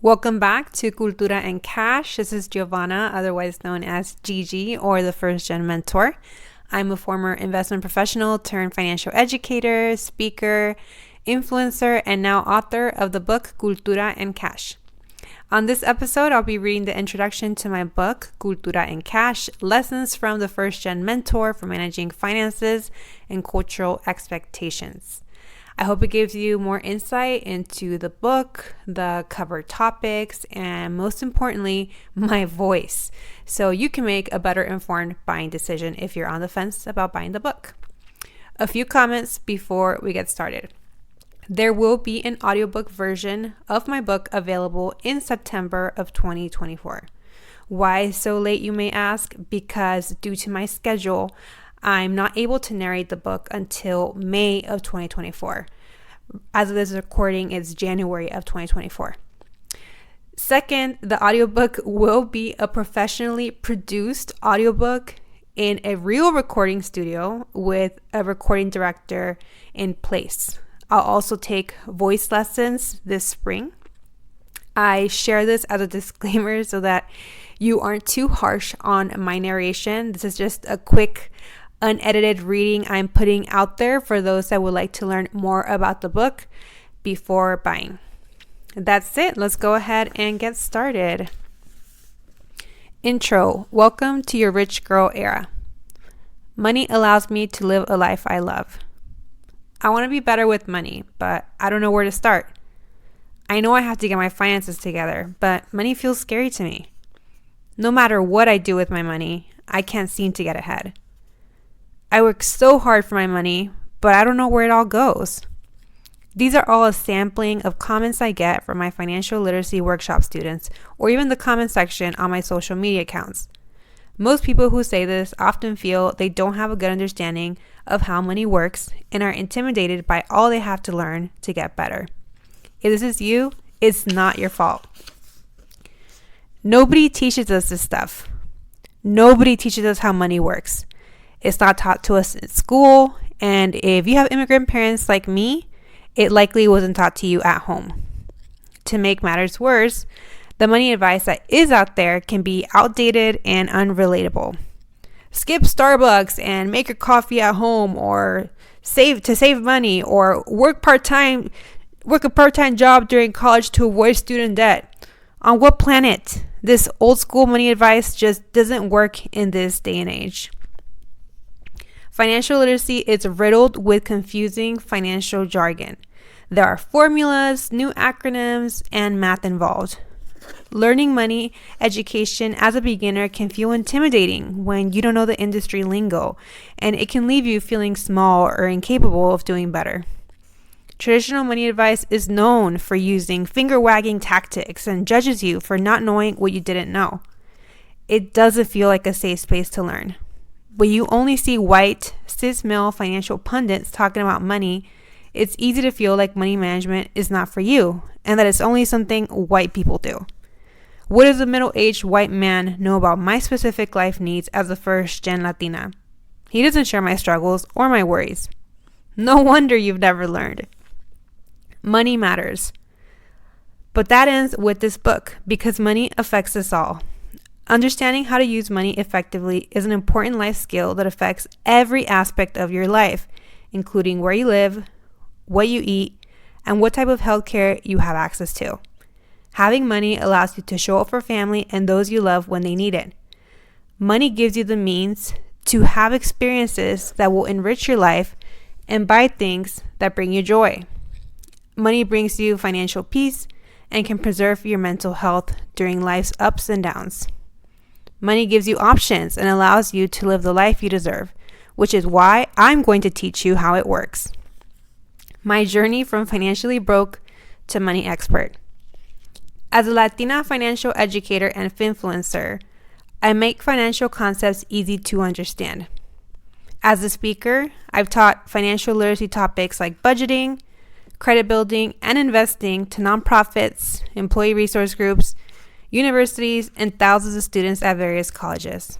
Welcome back to Cultura and Cash. This is Giovanna, otherwise known as Gigi, or the First Gen Mentor. I'm a former investment professional turned financial educator, speaker, influencer, and now author of the book Cultura and Cash. On this episode, I'll be reading the introduction to my book, Cultura and Cash, Lessons from the First Gen Mentor for Managing Finances and Cultural Expectations. I hope it gives you more insight into the book, the cover topics, and most importantly, my voice, so you can make a better informed buying decision if you're on the fence about buying the book. A few comments before we get started. There will be an audiobook version of my book available in September of 2024. Why so late, you may ask? Because due to my schedule, I'm not able to narrate the book until May of 2024. As of this recording, it's January of 2024. Second, the audiobook will be a professionally produced audiobook in a real recording studio with a recording director in place. I'll also take voice lessons this spring. I share this as a disclaimer so that you aren't too harsh on my narration. This is just a quick, unedited reading I'm putting out there for those that would like to learn more about the book before buying. That's it. Let's go ahead and get started. Intro. Welcome to your rich girl era. Money allows me to live a life I love. I want to be better with money, but I don't know where to start. I know I have to get my finances together, but money feels scary to me. No matter what I do with my money, I can't seem to get ahead. I work so hard for my money, but I don't know where it all goes. These are all a sampling of comments I get from my financial literacy workshop students, or even the comment section on my social media accounts. Most people who say this often feel they don't have a good understanding of how money works and are intimidated by all they have to learn to get better. If this is you, it's not your fault. Nobody teaches us this stuff. Nobody teaches us how money works. It's not taught to us in school, and if you have immigrant parents like me, it likely wasn't taught to you at home. To make matters worse, the money advice that is out there can be outdated and unrelatable. Skip Starbucks and make your coffee at home, or save money, or work a part-time job during college to avoid student debt. On what planet? This old school money advice just doesn't work in this day and age. Financial literacy is riddled with confusing financial jargon. There are formulas, new acronyms, and math involved. Learning money education as a beginner can feel intimidating when you don't know the industry lingo, and it can leave you feeling small or incapable of doing better. Traditional money advice is known for using finger-wagging tactics and judges you for not knowing what you didn't know. It doesn't feel like a safe space to learn. When you only see white, cis male financial pundits talking about money, it's easy to feel like money management is not for you and that it's only something white people do. What does a middle-aged white man know about my specific life needs as a first-gen Latina? He doesn't share my struggles or my worries. No wonder you've never learned. Money matters. But that ends with this book because money affects us all. Understanding how to use money effectively is an important life skill that affects every aspect of your life, including where you live, what you eat, and what type of healthcare you have access to. Having money allows you to show up for family and those you love when they need it. Money gives you the means to have experiences that will enrich your life and buy things that bring you joy. Money brings you financial peace and can preserve your mental health during life's ups and downs. Money gives you options and allows you to live the life you deserve, which is why I'm going to teach you how it works. My journey from financially broke to money expert. As a Latina financial educator and influencer, I make financial concepts easy to understand. As a speaker, I've taught financial literacy topics like budgeting, credit building, and investing to nonprofits, employee resource groups, universities, and thousands of students at various colleges.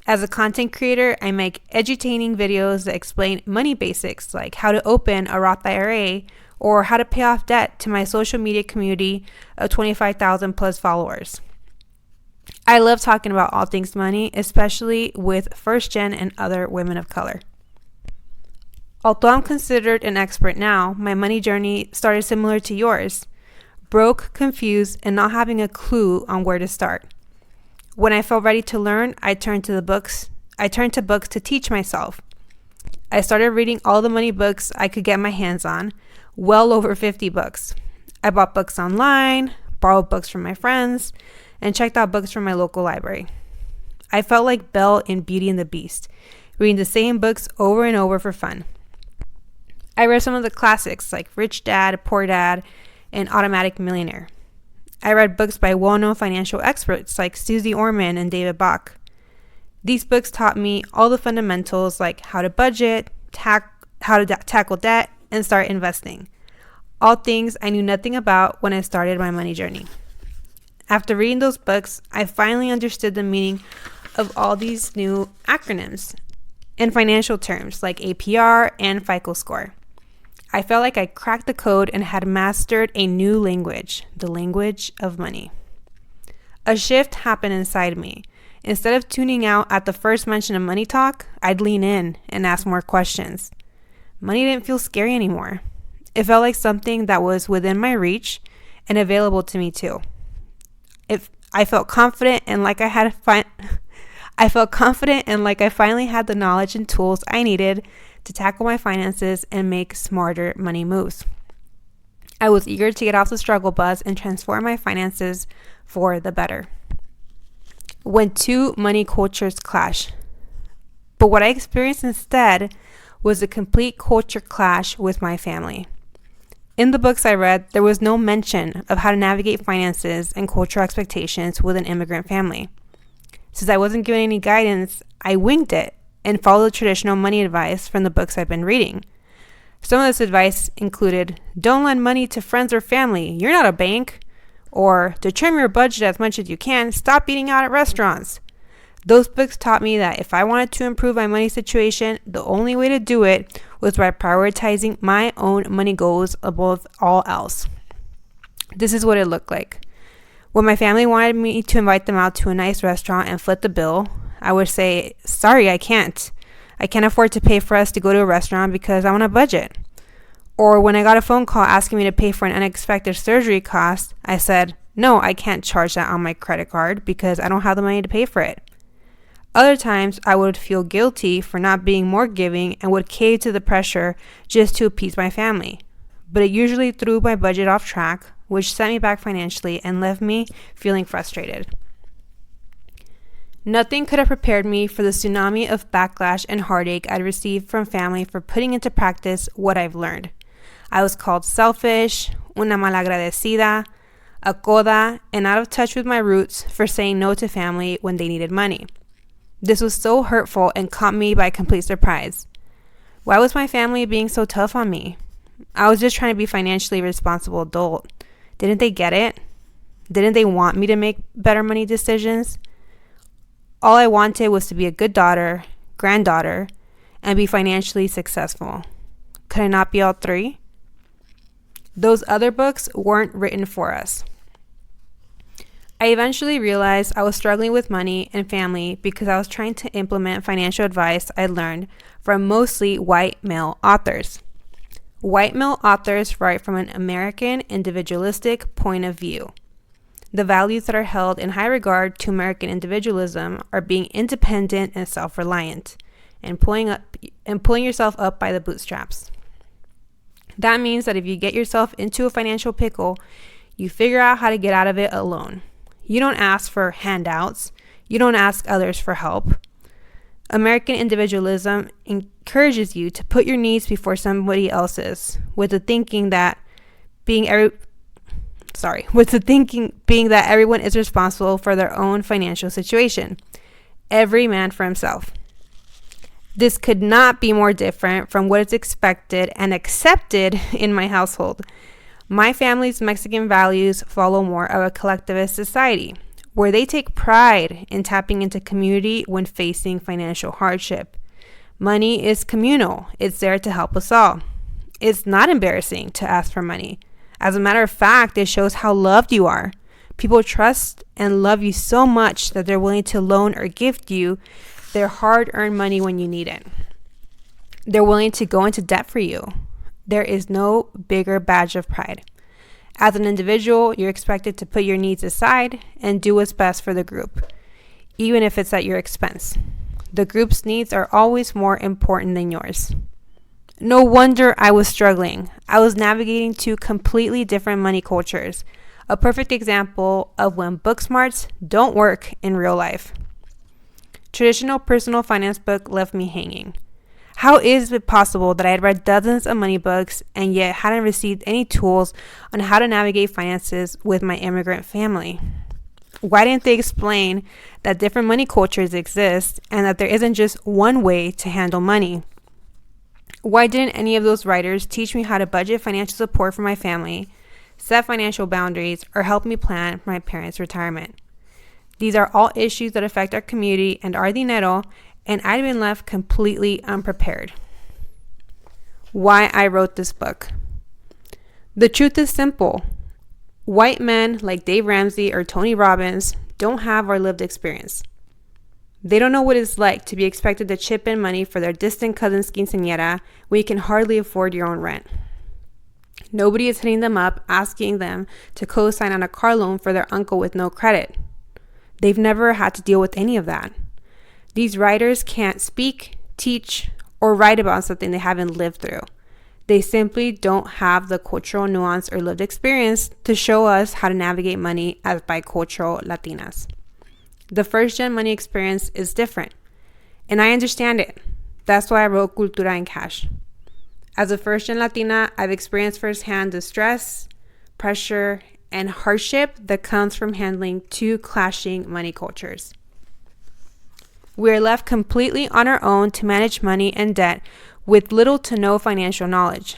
As a content creator, I make edutaining videos that explain money basics like how to open a Roth IRA or how to pay off debt to my social media community of 25,000 plus followers. I love talking about all things money, especially with first gen and other women of color. Although I'm considered an expert now, my money journey started similar to yours. Broke, confused, and not having a clue on where to start. When I felt ready to learn, I turned to books to teach myself. I started reading all the money books I could get my hands on, well over 50 books. I bought books online, borrowed books from my friends, and checked out books from my local library. I felt like Belle in Beauty and the Beast, reading the same books over and over for fun. I read some of the classics like Rich Dad, Poor Dad, and Automatic Millionaire. I read books by well-known financial experts like Susie Orman and David Bach. These books taught me all the fundamentals like how to budget, how to tackle debt, and start investing. All things I knew nothing about when I started my money journey. After reading those books, I finally understood the meaning of all these new acronyms and financial terms like APR and FICO score. I felt like I cracked the code and had mastered a new language, the language of money. A shift happened inside me. Instead of tuning out at the first mention of money talk, I'd lean in and ask more questions. Money didn't feel scary anymore. It felt like something that was within my reach and available to me too. I felt confident and like I finally had the knowledge and tools I needed to tackle my finances and make smarter money moves. I was eager to get off the struggle bus and transform my finances for the better. When two money cultures clash. But what I experienced instead was a complete culture clash with my family. In the books I read, there was no mention of how to navigate finances and cultural expectations with an immigrant family. Since I wasn't given any guidance, I winged it and followed the traditional money advice from the books I've been reading. Some of this advice included, don't lend money to friends or family, you're not a bank. Or, to trim your budget as much as you can, stop eating out at restaurants. Those books taught me that if I wanted to improve my money situation, the only way to do it was by prioritizing my own money goals above all else. This is what it looked like. When my family wanted me to invite them out to a nice restaurant and foot the bill, I would say, sorry, I can't. I can't afford to pay for us to go to a restaurant because I'm on a budget. Or when I got a phone call asking me to pay for an unexpected surgery cost, I said, no, I can't charge that on my credit card because I don't have the money to pay for it. Other times, I would feel guilty for not being more giving and would cave to the pressure just to appease my family. But it usually threw my budget off track, which set me back financially and left me feeling frustrated. Nothing could have prepared me for the tsunami of backlash and heartache I'd received from family for putting into practice what I've learned. I was called selfish, una malagradecida, a coda, and out of touch with my roots for saying no to family when they needed money. This was so hurtful and caught me by complete surprise. Why was my family being so tough on me? I was just trying to be a financially responsible adult. Didn't they get it? Didn't they want me to make better money decisions? All I wanted was to be a good daughter, granddaughter, and be financially successful. Could I not be all three? Those other books weren't written for us. I eventually realized I was struggling with money and family because I was trying to implement financial advice I learned from mostly white male authors. White male authors write from an American individualistic point of view. The values that are held in high regard to American individualism are being independent and self-reliant, and pulling yourself up by the bootstraps. That means that if you get yourself into a financial pickle, you figure out how to get out of it alone. You don't ask for handouts. You don't ask others for help. American individualism encourages you to put your needs before somebody else's, with the thinking being that everyone is responsible for their own financial situation. Every man for himself. This could not be more different from what is expected and accepted in my household. My family's Mexican values follow more of a collectivist society, where they take pride in tapping into community when facing financial hardship. Money is communal. It's there to help us all. It's not embarrassing to ask for money. As a matter of fact, it shows how loved you are. People trust and love you so much that they're willing to loan or gift you their hard-earned money when you need it. They're willing to go into debt for you. There is no bigger badge of pride. As an individual, you're expected to put your needs aside and do what's best for the group, even if it's at your expense. The group's needs are always more important than yours. No wonder I was struggling. I was navigating two completely different money cultures, a perfect example of when book smarts don't work in real life. Traditional personal finance book left me hanging. How is it possible that I had read dozens of money books and yet hadn't received any tools on how to navigate finances with my immigrant family? Why didn't they explain that different money cultures exist and that there isn't just one way to handle money? Why didn't any of those writers teach me how to budget financial support for my family, set financial boundaries, or help me plan for my parents' retirement? These are all issues that affect our community and our dinero, and I'd been left completely unprepared. Why I wrote this book. The truth is simple. White men like Dave Ramsey or Tony Robbins don't have our lived experience. They don't know what it's like to be expected to chip in money for their distant cousin's quinceañera when you can hardly afford your own rent. Nobody is hitting them up asking them to co-sign on a car loan for their uncle with no credit. They've never had to deal with any of that. These writers can't speak, teach, or write about something they haven't lived through. They simply don't have the cultural nuance or lived experience to show us how to navigate money as bicultural Latinas. The first-gen money experience is different, and I understand it. That's why I wrote Cultura and Cash. As a first-gen Latina, I've experienced firsthand the stress, pressure, and hardship that comes from handling two clashing money cultures. We are left completely on our own to manage money and debt with little to no financial knowledge.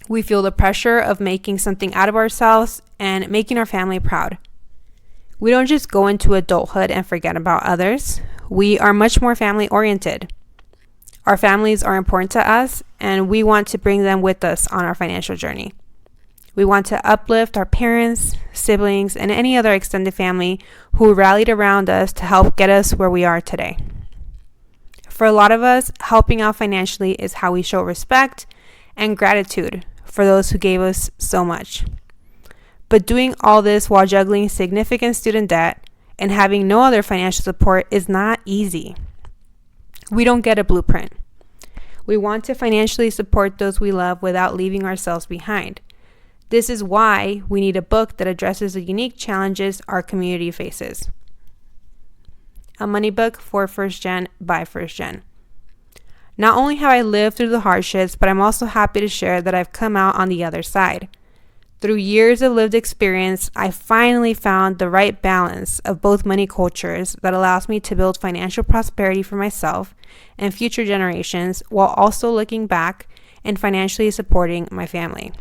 We feel the pressure of making something out of ourselves and making our family proud. We don't just go into adulthood and forget about others. We are much more family oriented. Our families are important to us, and we want to bring them with us on our financial journey. We want to uplift our parents, siblings, and any other extended family who rallied around us to help get us where we are today. For a lot of us, helping out financially is how we show respect and gratitude for those who gave us so much. But doing all this while juggling significant student debt and having no other financial support is not easy. We don't get a blueprint. We want to financially support those we love without leaving ourselves behind. This is why we need a book that addresses the unique challenges our community faces. A money book for first gen by first gen. Not only have I lived through the hardships, but I'm also happy to share that I've come out on the other side. Through years of lived experience, I finally found the right balance of both money cultures that allows me to build financial prosperity for myself and future generations while also looking back and financially supporting my family.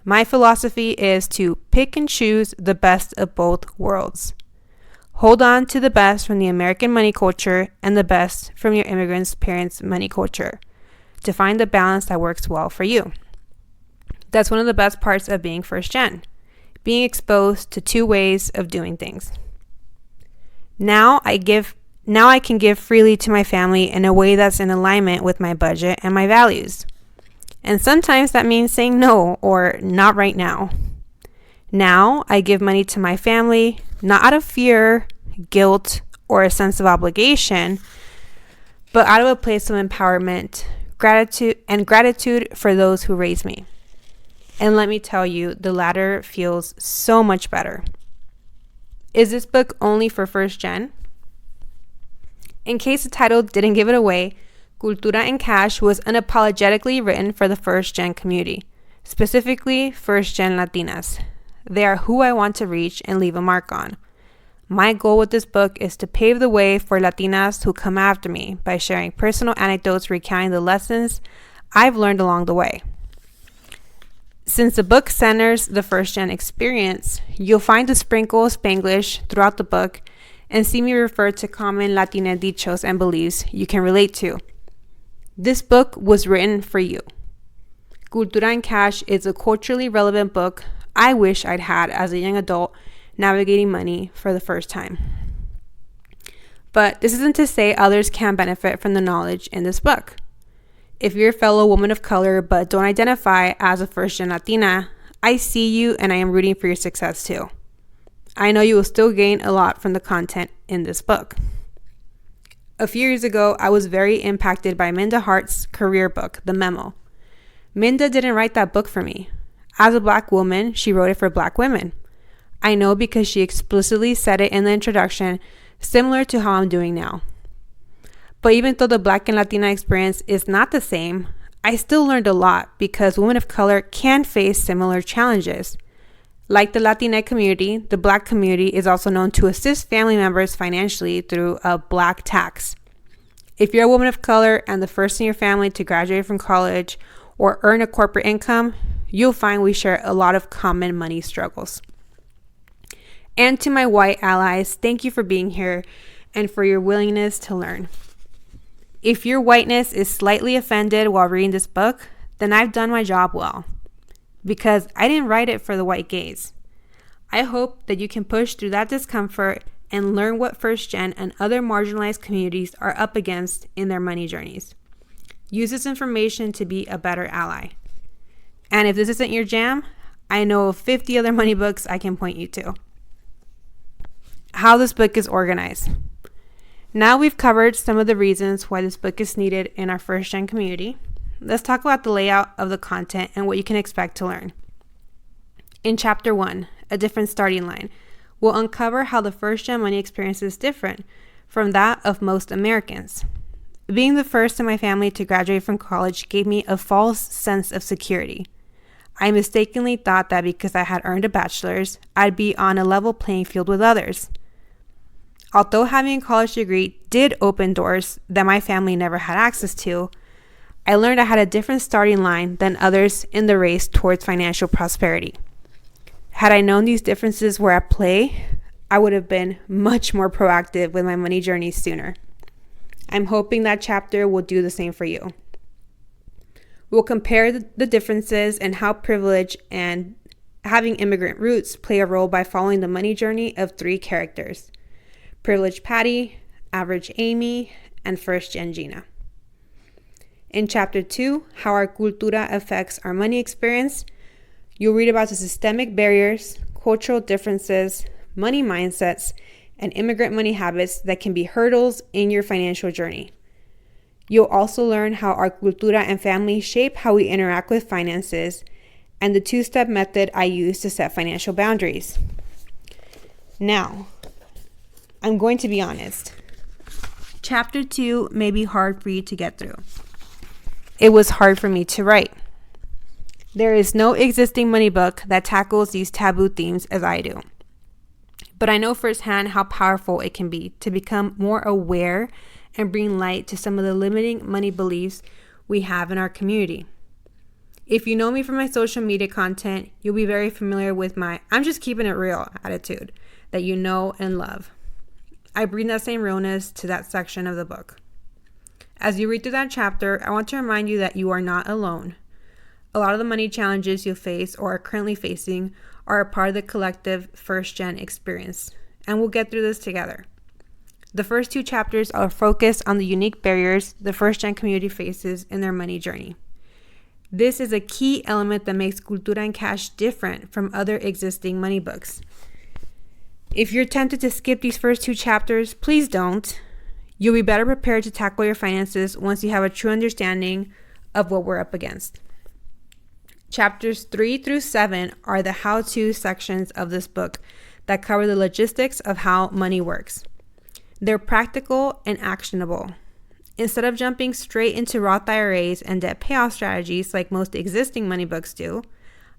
My philosophy is to pick and choose the best of both worlds. Hold on to the best from the American money culture and the best from your immigrants' parents' money culture to find the balance that works well for you. That's one of the best parts of being first gen, being exposed to two ways of doing things. Now I can give freely to my family in a way that's in alignment with my budget and my values. And sometimes that means saying no or not right now. Now I give money to my family, not out of fear, guilt, or a sense of obligation, but out of a place of empowerment, gratitude for those who raised me. And let me tell you, the latter feels so much better. Is this book only for first gen? In case the title didn't give it away, Cultura and Cash was unapologetically written for the first gen community, specifically first gen Latinas. They are who I want to reach and leave a mark on. My goal with this book is to pave the way for Latinas who come after me by sharing personal anecdotes recounting the lessons I've learned along the way. Since the book centers the first-gen experience, you'll find a sprinkle of Spanglish throughout the book and see me refer to common Latina dichos and beliefs you can relate to. This book was written for you. Cultura and Cash is a culturally relevant book I wish I'd had as a young adult navigating money for the first time. But this isn't to say others can't benefit from the knowledge in this book. If you're a fellow woman of color but don't identify as a first-gen Latina, I see you and I am rooting for your success too. I know you will still gain a lot from the content in this book. A few years ago, I was very impacted by Minda Hart's career book, The Memo. Minda didn't write that book for me. As a Black woman, she wrote it for Black women. I know because she explicitly said it in the introduction, similar to how I'm doing now. But even though the Black and Latina experience is not the same, I still learned a lot because women of color can face similar challenges. Like the Latina community, the Black community is also known to assist family members financially through a Black tax. If you're a woman of color and the first in your family to graduate from college or earn a corporate income, you'll find we share a lot of common money struggles. And to my white allies, thank you for being here and for your willingness to learn. If your whiteness is slightly offended while reading this book, then I've done my job well, because I didn't write it for the white gaze. I hope that you can push through that discomfort and learn what first gen and other marginalized communities are up against in their money journeys. Use this information to be a better ally. And if this isn't your jam, I know of 50 other money books I can point you to. How this book is organized. Now we've covered some of the reasons why this book is needed in our first gen community. Let's talk about the layout of the content and what you can expect to learn. In Chapter 1, A Different Starting Line, we'll uncover how the first gen money experience is different from that of most Americans. Being the first in my family to graduate from college gave me a false sense of security. I mistakenly thought that because I had earned a bachelor's, I'd be on a level playing field with others. Although having a college degree did open doors that my family never had access to, I learned I had a different starting line than others in the race towards financial prosperity. Had I known these differences were at play, I would have been much more proactive with my money journey sooner. I'm hoping that chapter will do the same for you. We'll compare the differences and how privilege and having immigrant roots play a role by following the money journey of 3 characters: Privileged Patty, Average Amy, and First Gen Gina. In Chapter 2, How Our Cultura Affects Our Money Experience, you'll read about the systemic barriers, cultural differences, money mindsets, and immigrant money habits that can be hurdles in your financial journey. You'll also learn how our cultura and family shape how we interact with finances and the 2-step method I use to set financial boundaries. Now, I'm going to be honest. Chapter 2 may be hard for you to get through. It was hard for me to write. There is no existing money book that tackles these taboo themes as I do. But I know firsthand how powerful it can be to become more aware and bring light to some of the limiting money beliefs we have in our community. If you know me from my social media content, you'll be very familiar with my "I'm just keeping it real" attitude that you know and love. I bring that same realness to that section of the book. As you read through that chapter, I want to remind you that you are not alone. A lot of the money challenges you'll face or are currently facing are a part of the collective first-gen experience, and we'll get through this together. The first 2 chapters are focused on the unique barriers the first-gen community faces in their money journey. This is a key element that makes Cultura and Cash different from other existing money books. If you're tempted to skip these first 2 chapters, please don't. You'll be better prepared to tackle your finances once you have a true understanding of what we're up against. Chapters 3 through 7 are the how-to sections of this book that cover the logistics of how money works. They're practical and actionable. Instead of jumping straight into Roth IRAs and debt payoff strategies like most existing money books do,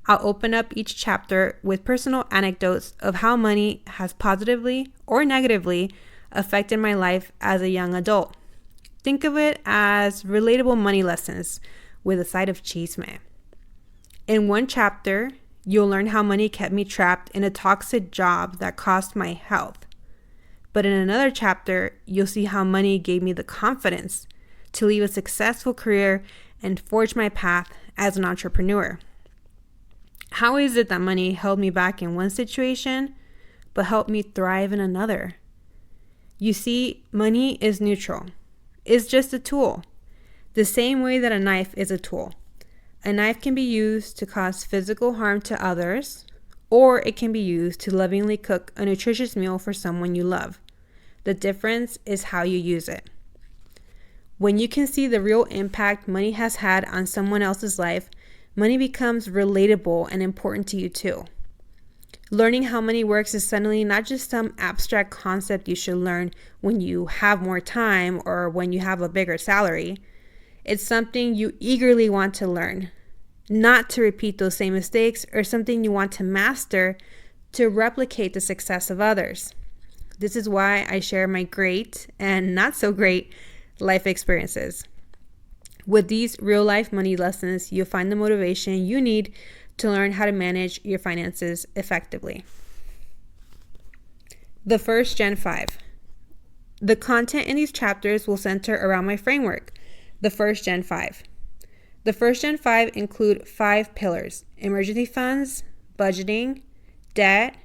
I'll open up each chapter with personal anecdotes of how money has positively or negatively affected my life as a young adult. Think of it as relatable money lessons with a side of chisme. In one chapter, you'll learn how money kept me trapped in a toxic job that cost my health. But in another chapter, you'll see how money gave me the confidence to leave a successful career and forge my path as an entrepreneur. How is it that money held me back in one situation, but helped me thrive in another? You see, money is neutral. It's just a tool. The same way that a knife is a tool. A knife can be used to cause physical harm to others, or it can be used to lovingly cook a nutritious meal for someone you love. The difference is how you use it. When you can see the real impact money has had on someone else's life, money becomes relatable and important to you too. Learning how money works is suddenly not just some abstract concept you should learn when you have more time or when you have a bigger salary. It's something you eagerly want to learn, not to repeat those same mistakes, or something you want to master to replicate the success of others. This is why I share my great and not so great life experiences. With these real life money lessons, you'll find the motivation you need to learn how to manage your finances effectively. The first Gen 5. The content in these chapters will center around my framework, the first Gen 5. The first Gen 5 include 5 pillars: emergency funds, budgeting, debt,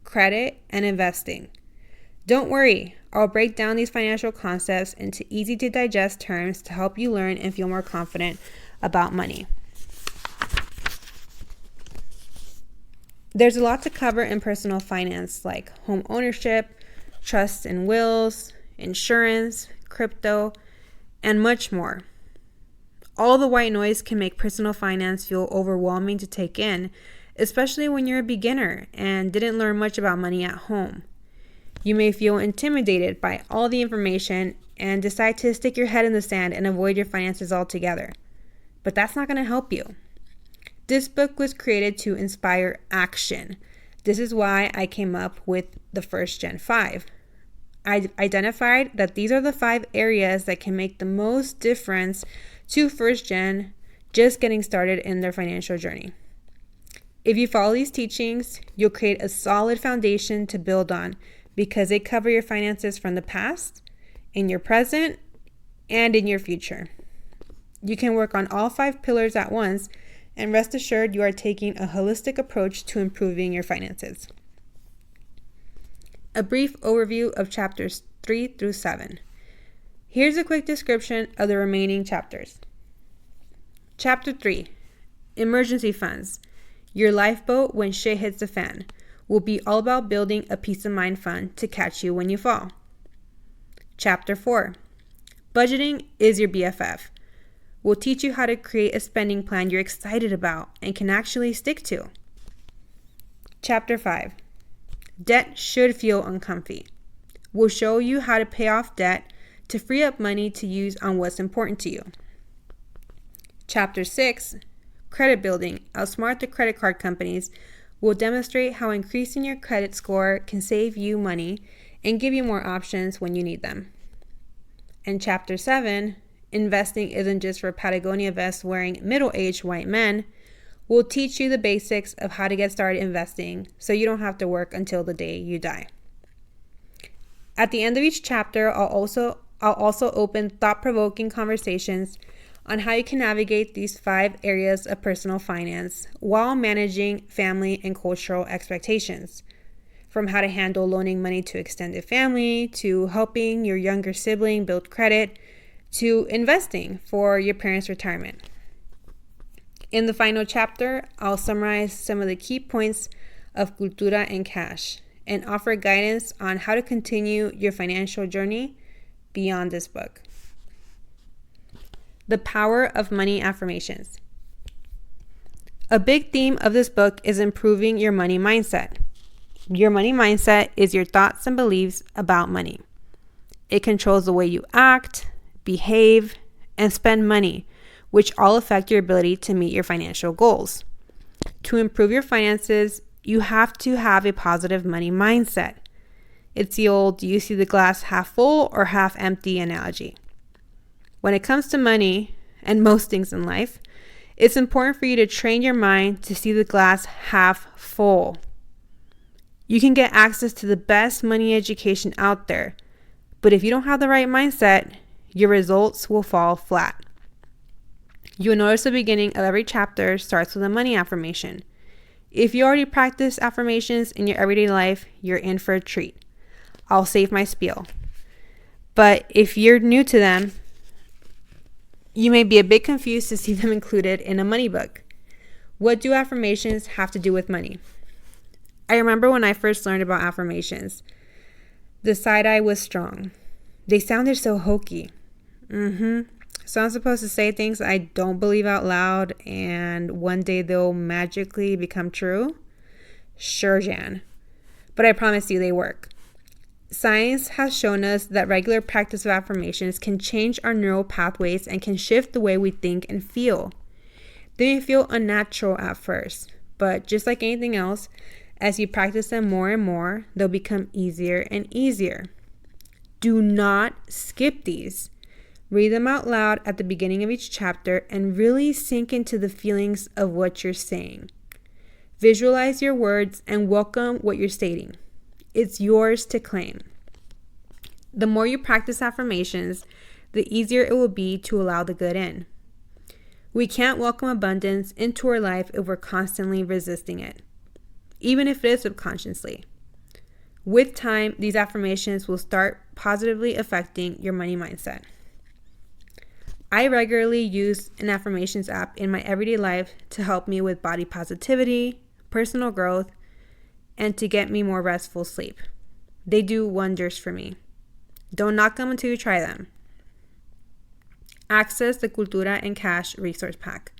credit, and investing. Don't worry, I'll break down these financial concepts into easy to digest terms to help you learn and feel more confident about money. There's a lot to cover in personal finance, like home ownership, trusts and wills, insurance, crypto, and much more. All the white noise can make personal finance feel overwhelming to take in, especially when you're a beginner and didn't learn much about money at home. You may feel intimidated by all the information and decide to stick your head in the sand and avoid your finances altogether. But that's not going to help you. This book was created to inspire action. This is why I came up with the first Gen 5. I identified that these are the 5 areas that can make the most difference to first gen just getting started in their financial journey. If you follow these teachings, you'll create a solid foundation to build on, because they cover your finances from the past, in your present, and in your future. You can work on all 5 pillars at once, and rest assured you are taking a holistic approach to improving your finances. A brief overview of chapters 3 through 7. Here's a quick description of the remaining chapters. Chapter 3, Emergency Funds. Your lifeboat when shit hits the fan. Will be all about building a peace of mind fund to catch you when you fall. Chapter 4, Budgeting is your BFF. We'll teach you how to create a spending plan you're excited about and can actually stick to. Chapter 5, Debt should feel uncomfy. We'll show you how to pay off debt to free up money to use on what's important to you. Chapter 6, Credit Building. Outsmart the credit card companies. We'll demonstrate how increasing your credit score can save you money and give you more options when you need them. And Chapter 7, Investing isn't just for Patagonia vests wearing middle-aged white men. We'll teach you the basics of how to get started investing so you don't have to work until the day you die. At the end of each chapter, I'll also open thought-provoking conversations on how you can navigate these 5 areas of personal finance while managing family and cultural expectations. From how to handle loaning money to extended family, to helping your younger sibling build credit, to investing for your parents' retirement. In the final chapter, I'll summarize some of the key points of Cultura and Cash and offer guidance on how to continue your financial journey beyond this book. The power of money affirmations. A big theme of this book is improving your money mindset. Your money mindset is your thoughts and beliefs about money. It controls the way you act, behave, and spend money, which all affect your ability to meet your financial goals. To improve your finances, you have to have a positive money mindset. It's the old, do you see the glass half full or half empty analogy. When it comes to money, and most things in life, it's important for you to train your mind to see the glass half full. You can get access to the best money education out there, but if you don't have the right mindset, your results will fall flat. You'll notice the beginning of every chapter starts with a money affirmation. If you already practice affirmations in your everyday life, you're in for a treat. I'll save my spiel. But if you're new to them, you may be a bit confused to see them included in a money book. What do affirmations have to do with money? I remember when I first learned about affirmations, the side eye was strong. They sounded so hokey. So I'm supposed to say things I don't believe out loud and one day they'll magically become true? Sure, Jan. But I promise you they work. Science has shown us that regular practice of affirmations can change our neural pathways and can shift the way we think and feel. They may feel unnatural at first, but just like anything else, as you practice them more and more, they'll become easier and easier. Do not skip these. Read them out loud at the beginning of each chapter and really sink into the feelings of what you're saying. Visualize your words and welcome what you're stating. It's yours to claim. The more you practice affirmations, the easier it will be to allow the good in. We can't welcome abundance into our life if we're constantly resisting it, even if it is subconsciously. With time, these affirmations will start positively affecting your money mindset. I regularly use an affirmations app in my everyday life to help me with body positivity, personal growth, and to get me more restful sleep. They do wonders for me. Don't knock them until you try them. Access the Cultura and Cash resource pack.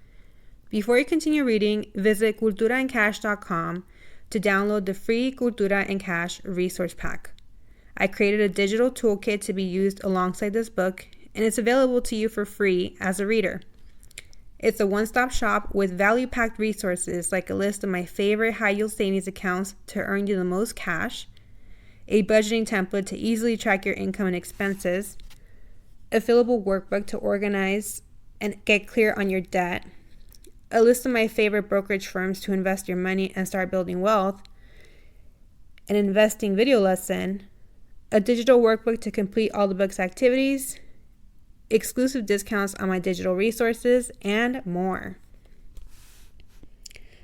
Before you continue reading, visit culturaandcash.com to download the free Cultura and Cash resource pack. I created a digital toolkit to be used alongside this book, and it's available to you for free as a reader. It's a one-stop shop with value-packed resources like a list of my favorite high-yield savings accounts to earn you the most cash, a budgeting template to easily track your income and expenses, a fillable workbook to organize and get clear on your debt, a list of my favorite brokerage firms to invest your money and start building wealth, an investing video lesson, a digital workbook to complete all the book's activities, exclusive discounts on my digital resources, and more.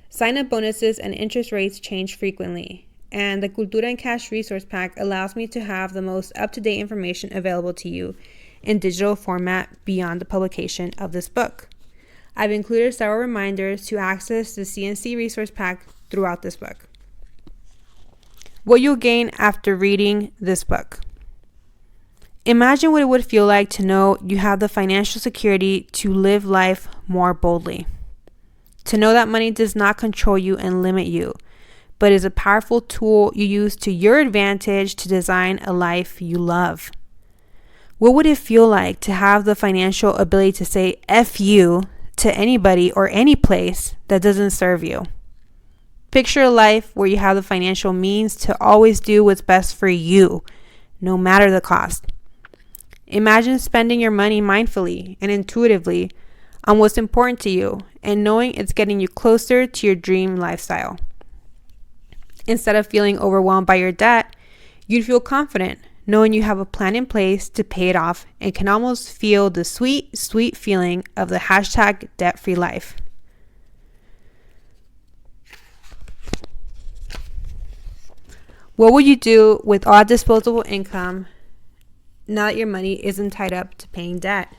Sign-up bonuses and interest rates change frequently, and the Cultura and Cash resource pack allows me to have the most up-to-date information available to you in digital format beyond the publication of this book. I've included several reminders to access the CNC resource pack throughout this book. What you'll gain after reading this book. Imagine what it would feel like to know you have the financial security to live life more boldly. To know that money does not control you and limit you, but is a powerful tool you use to your advantage to design a life you love. What would it feel like to have the financial ability to say F you to anybody or any place that doesn't serve you? Picture a life where you have the financial means to always do what's best for you, no matter the cost. Imagine spending your money mindfully and intuitively on what's important to you and knowing it's getting you closer to your dream lifestyle. Instead of feeling overwhelmed by your debt, you'd feel confident knowing you have a plan in place to pay it off and can almost feel the sweet, sweet feeling of the hashtag debt-free life. What would you do with all disposable income now that your money isn't tied up to paying debt?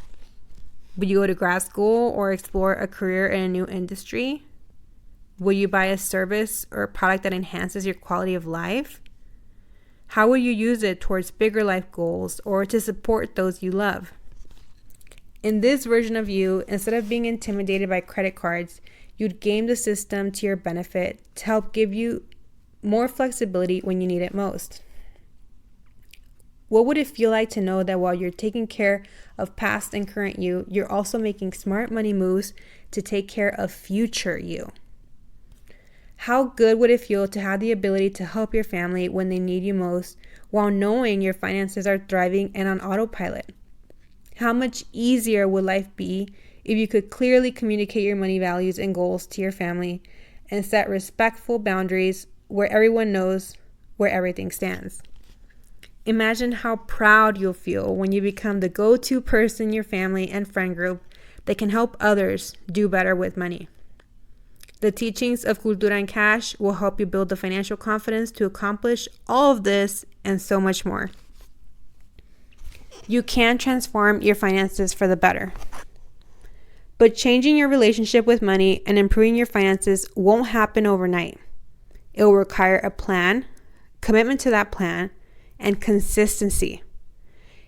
Would you go to grad school or explore a career in a new industry? Will you buy a service or a product that enhances your quality of life? How will you use it towards bigger life goals or to support those you love? In this version of you, instead of being intimidated by credit cards, you'd game the system to your benefit to help give you more flexibility when you need it most. What would it feel like to know that while you're taking care of past and current you, you're also making smart money moves to take care of future you? How good would it feel to have the ability to help your family when they need you most while knowing your finances are thriving and on autopilot? How much easier would life be if you could clearly communicate your money values and goals to your family and set respectful boundaries where everyone knows where everything stands? Imagine how proud you'll feel when you become the go-to person in your family and friend group that can help others do better with money. The teachings of Cultura and Cash will help you build the financial confidence to accomplish all of this and so much more. You can transform your finances for the better. But changing your relationship with money and improving your finances won't happen overnight. It will require a plan, commitment to that plan, and consistency.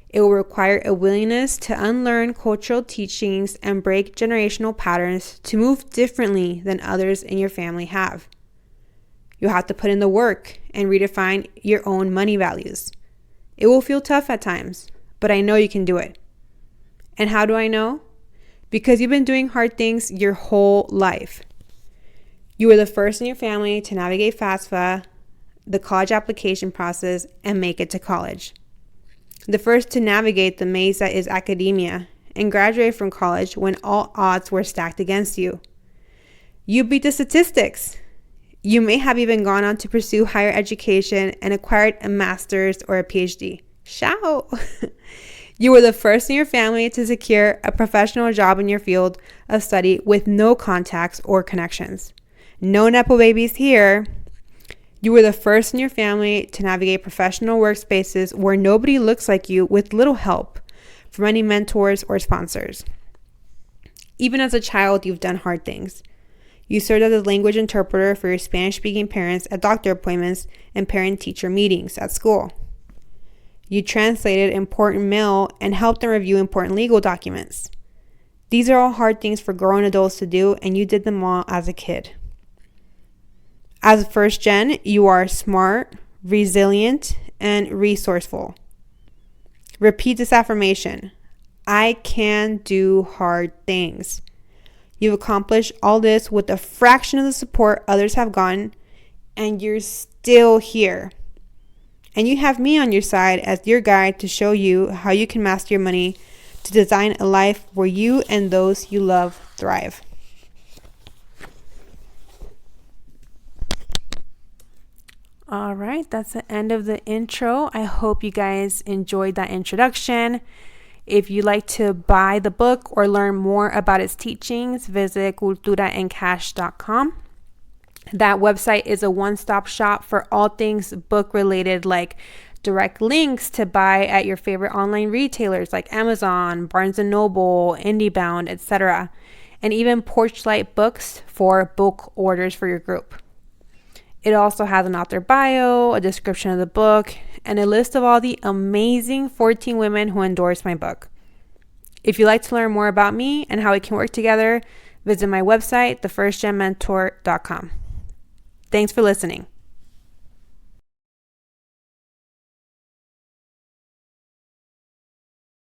It will require a willingness to unlearn cultural teachings and break generational patterns to move differently than others in your family have. You'll have to put in the work and redefine your own money values. It will feel tough at times, but I know you can do it. And how do I know? Because you've been doing hard things your whole life. You were the first in your family to navigate FAFSA, the college application process, and make it to college. The first to navigate the maze that is academia and graduate from college when all odds were stacked against you. You beat the statistics. You may have even gone on to pursue higher education and acquired a master's or a PhD. Shout! You were the first in your family to secure a professional job in your field of study with no contacts or connections. No Nepo babies here. You were the first in your family to navigate professional workspaces where nobody looks like you with little help from any mentors or sponsors. Even as a child, you've done hard things. You served as a language interpreter for your Spanish-speaking parents at doctor appointments and parent-teacher meetings at school. You translated important mail and helped them review important legal documents. These are all hard things for grown adults to do, and you did them all as a kid. As first gen, you are smart, resilient, and resourceful. Repeat this affirmation. I can do hard things. You've accomplished all this with a fraction of the support others have gotten, and you're still here. And you have me on your side as your guide to show you how you can master your money to design a life where you and those you love thrive. All right, that's the end of the intro. I hope you guys enjoyed that introduction. If you'd like to buy the book or learn more about its teachings, visit culturaandcash.com. That website is a one-stop shop for all things book related, like direct links to buy at your favorite online retailers like Amazon, Barnes & Noble, IndieBound, etc. And even Porchlight books for book orders for your group. It also has an author bio, a description of the book, and a list of all the amazing 14 women who endorsed my book. If you'd like to learn more about me and how we can work together, visit my website, thefirstgenmentor.com. Thanks for listening.